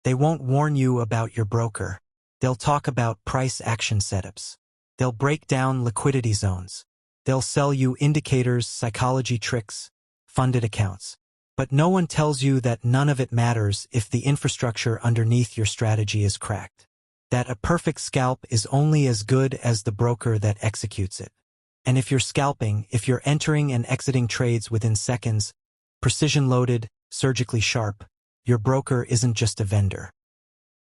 They won't warn you about your broker. They'll talk about price action setups. They'll break down liquidity zones. They'll sell you indicators, psychology tricks, funded accounts. But no one tells you that none of it matters if the infrastructure underneath your strategy is cracked. That a perfect scalp is only as good as the broker that executes it. And if you're scalping, if you're entering and exiting trades within seconds, precision-loaded, surgically sharp, your broker isn't just a vendor.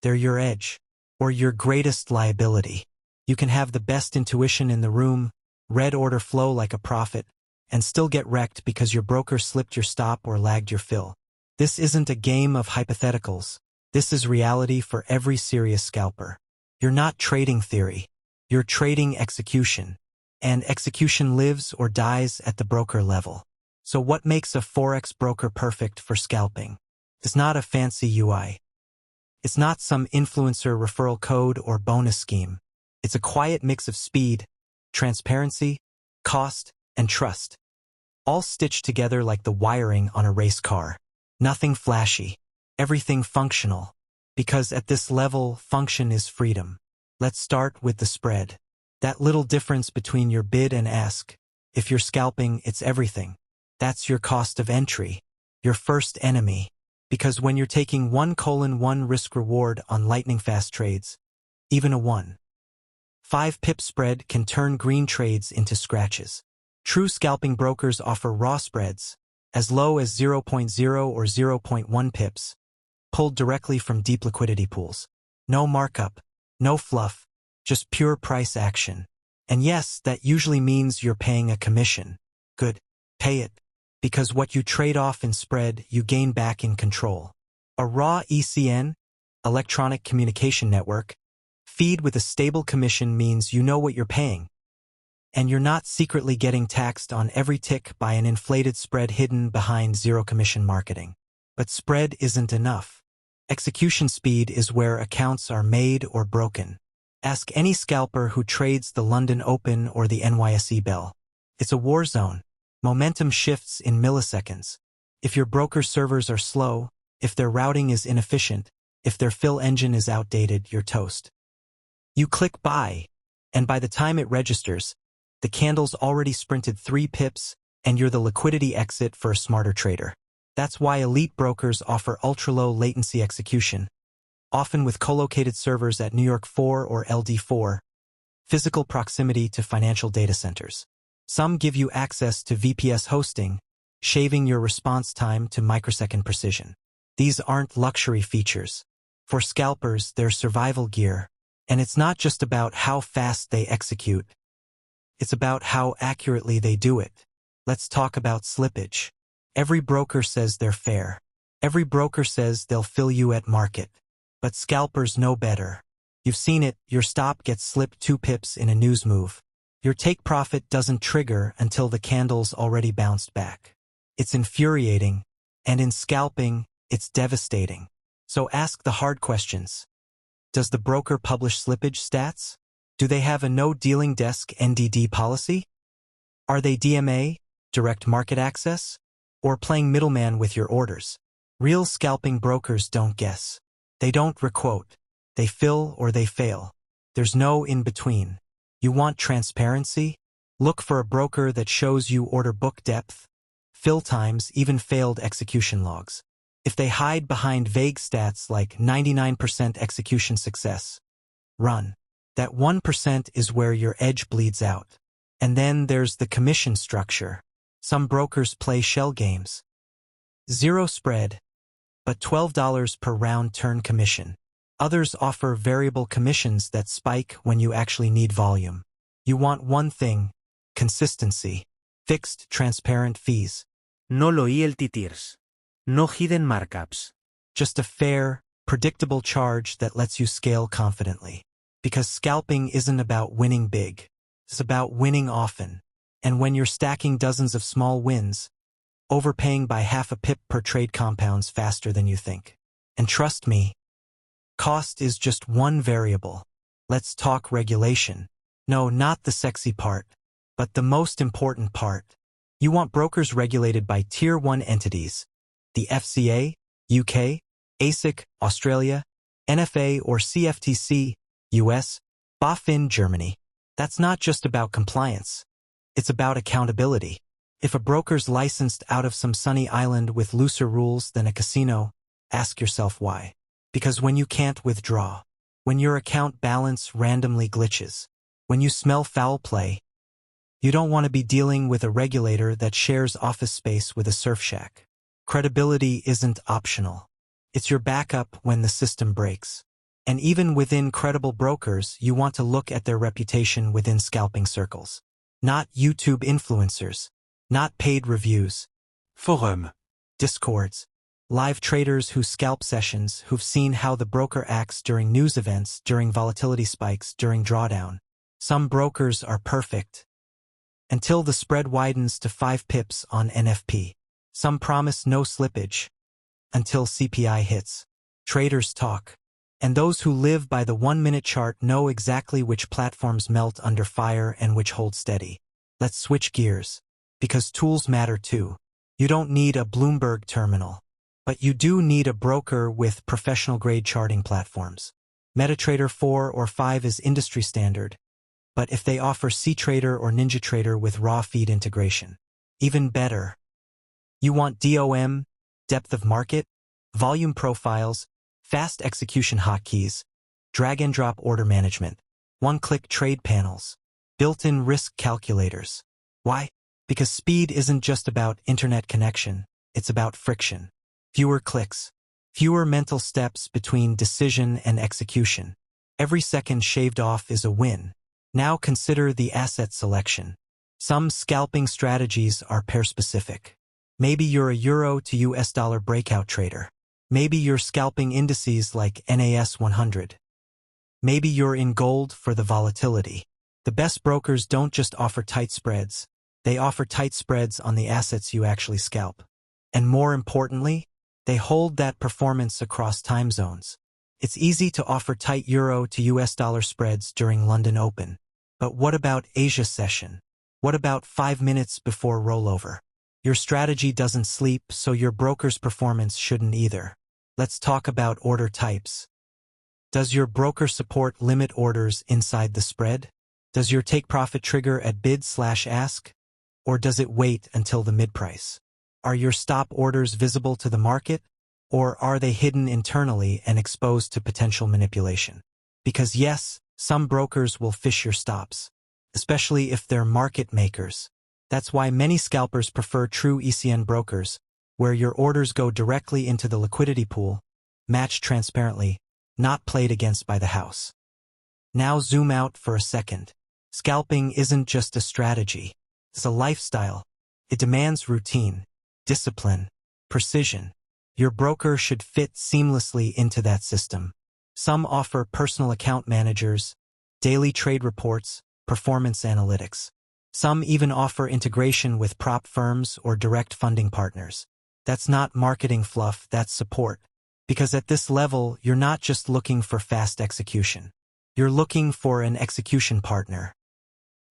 They're your edge, or your greatest liability. You can have the best intuition in the room, read order flow like a prophet, and still get wrecked because your broker slipped your stop or lagged your fill. This isn't a game of hypotheticals. This is reality for every serious scalper. You're not trading theory. You're trading execution. And execution lives or dies at the broker level. So what makes a Forex broker perfect for scalping? It's not a fancy UI. It's not some influencer referral code or bonus scheme. It's a quiet mix of speed, transparency, cost, and trust. All stitched together like the wiring on a race car. Nothing flashy. Everything functional. Because at this level, function is freedom. Let's start with the spread. That little difference between your bid and ask. If you're scalping, it's everything. That's your cost of entry. Your first enemy. Because when you're taking 1:1 risk-reward on lightning-fast trades, even a 1.5 pip spread can turn green trades into scratches. True scalping brokers offer raw spreads, as low as 0.0 or 0.1 pips, pulled directly from deep liquidity pools. No markup, no fluff, just pure price action. And yes, that usually means you're paying a commission. Good, pay it. Because what you trade off in spread, you gain back in control. A raw ECN, electronic communication network, feed with a stable commission means you know what you're paying. And you're not secretly getting taxed on every tick by an inflated spread hidden behind zero commission marketing. But spread isn't enough. Execution speed is where accounts are made or broken. Ask any scalper who trades the London Open or the NYSE Bell. It's a war zone. Momentum shifts in milliseconds. If your broker servers are slow, if their routing is inefficient, if their fill engine is outdated, you're toast. You click buy, and by the time it registers, the candle's already sprinted 3 pips, and you're the liquidity exit for a smarter trader. That's why elite brokers offer ultra-low latency execution, often with co-located servers at New York 4 or LD4, physical proximity to financial data centers. Some give you access to VPS hosting, shaving your response time to microsecond precision. These aren't luxury features. For scalpers, they're survival gear. And it's not just about how fast they execute. It's about how accurately they do it. Let's talk about slippage. Every broker says they're fair. Every broker says they'll fill you at market. But scalpers know better. You've seen it, your stop gets slipped 2 pips in a news move. Your take profit doesn't trigger until the candle's already bounced back. It's infuriating, and in scalping, it's devastating. So ask the hard questions. Does the broker publish slippage stats? Do they have a no-dealing desk NDD policy? Are they DMA, direct market access, or playing middleman with your orders? Real scalping brokers don't guess. They don't requote. They fill or they fail. There's no in-between. You want transparency? Look for a broker that shows you order book depth, fill times, even failed execution logs. If they hide behind vague stats like 99% execution success, run. That 1% is where your edge bleeds out. And then there's the commission structure. Some brokers play shell games. Zero spread, but $12 per round turn commission. Others offer variable commissions that spike when you actually need volume. You want one thing, consistency, fixed, transparent fees. No loyalty tiers. No hidden markups. Just a fair, predictable charge that lets you scale confidently. Because scalping isn't about winning big. It's about winning often. And when you're stacking dozens of small wins, overpaying by half a pip per trade compounds faster than you think. And trust me, cost is just one variable. Let's talk regulation. No, not the sexy part, but the most important part. You want brokers regulated by Tier 1 entities. The FCA, UK, ASIC, Australia, NFA or CFTC, US, BaFin, Germany. That's not just about compliance. It's about accountability. If a broker's licensed out of some sunny island with looser rules than a casino, ask yourself why. Because when you can't withdraw, when your account balance randomly glitches, when you smell foul play, you don't want to be dealing with a regulator that shares office space with a surf shack. Credibility isn't optional. It's your backup when the system breaks. And even within credible brokers, you want to look at their reputation within scalping circles. Not YouTube influencers, not paid reviews, Forum. discords, live traders who scalp sessions who've seen how the broker acts during news events, during volatility spikes, during drawdown. Some brokers are perfect until the spread widens to 5 pips on NFP. Some promise no slippage until CPI hits. Traders talk. And those who live by the 1-minute chart know exactly which platforms melt under fire and which hold steady. Let's switch gears. Because tools matter too. You don't need a Bloomberg terminal. But you do need a broker with professional-grade charting platforms. MetaTrader 4 or 5 is industry standard. But if they offer CTrader or NinjaTrader with raw feed integration, even better. You want DOM, depth of market, volume profiles, fast execution hotkeys, drag-and-drop order management, one-click trade panels, built-in risk calculators. Why? Because speed isn't just about internet connection, it's about friction. Fewer clicks, fewer mental steps between decision and execution. Every second shaved off is a win. Now consider the asset selection. Some scalping strategies are pair-specific. Maybe you're a euro to US dollar breakout trader. Maybe you're scalping indices like NAS 100. Maybe you're in gold for the volatility. The best brokers don't just offer tight spreads. They offer tight spreads on the assets you actually scalp. And more importantly, they hold that performance across time zones. It's easy to offer tight euro to US dollar spreads during London Open. But what about Asia session? What about 5 minutes before rollover? Your strategy doesn't sleep, so your broker's performance shouldn't either. Let's talk about order types. Does your broker support limit orders inside the spread? Does your take profit trigger at bid/ask? Or does it wait until the mid-price? Are your stop orders visible to the market? Or are they hidden internally and exposed to potential manipulation? Because yes, some brokers will fish your stops, especially if they're market makers. That's why many scalpers prefer true ECN brokers, where your orders go directly into the liquidity pool, matched transparently, not played against by the house. Now zoom out for a second. Scalping isn't just a strategy. It's a lifestyle. It demands routine, discipline, precision. Your broker should fit seamlessly into that system. Some offer personal account managers, daily trade reports, performance analytics. Some even offer integration with prop firms or direct funding partners. That's not marketing fluff, that's support. Because at this level, you're not just looking for fast execution. You're looking for an execution partner.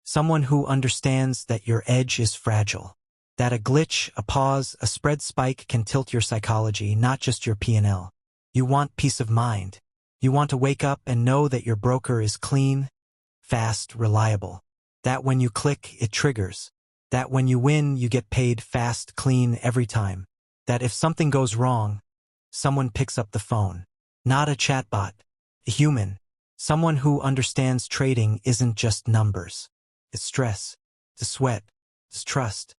Someone who understands that your edge is fragile. That a glitch, a pause, a spread spike can tilt your psychology, not just your P&L. You want peace of mind. You want to wake up and know that your broker is clean, fast, reliable. That when you click, it triggers. That when you win, you get paid fast, clean every time. That if something goes wrong, someone picks up the phone. Not a chatbot, a human. Someone who understands trading isn't just numbers. It's stress, it's sweat, it's trust.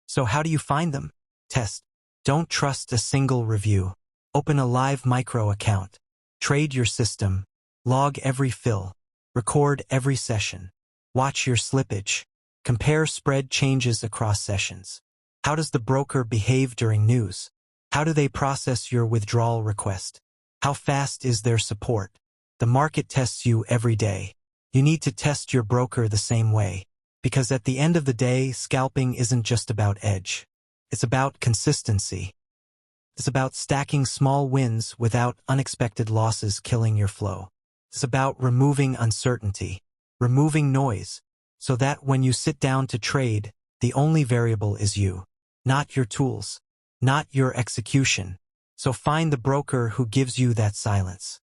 So how do you find them? Test. Don't trust a single review. Open a live micro account. Trade your system. Log every fill. Record every session. Watch your slippage. Compare spread changes across sessions. How does the broker behave during news? How do they process your withdrawal request? How fast is their support? The market tests you every day. You need to test your broker the same way. Because at the end of the day, scalping isn't just about edge. It's about consistency. It's about stacking small wins without unexpected losses killing your flow. It's about removing uncertainty, removing noise, so that when you sit down to trade, the only variable is you, not your tools, not your execution. So find the broker who gives you that silence.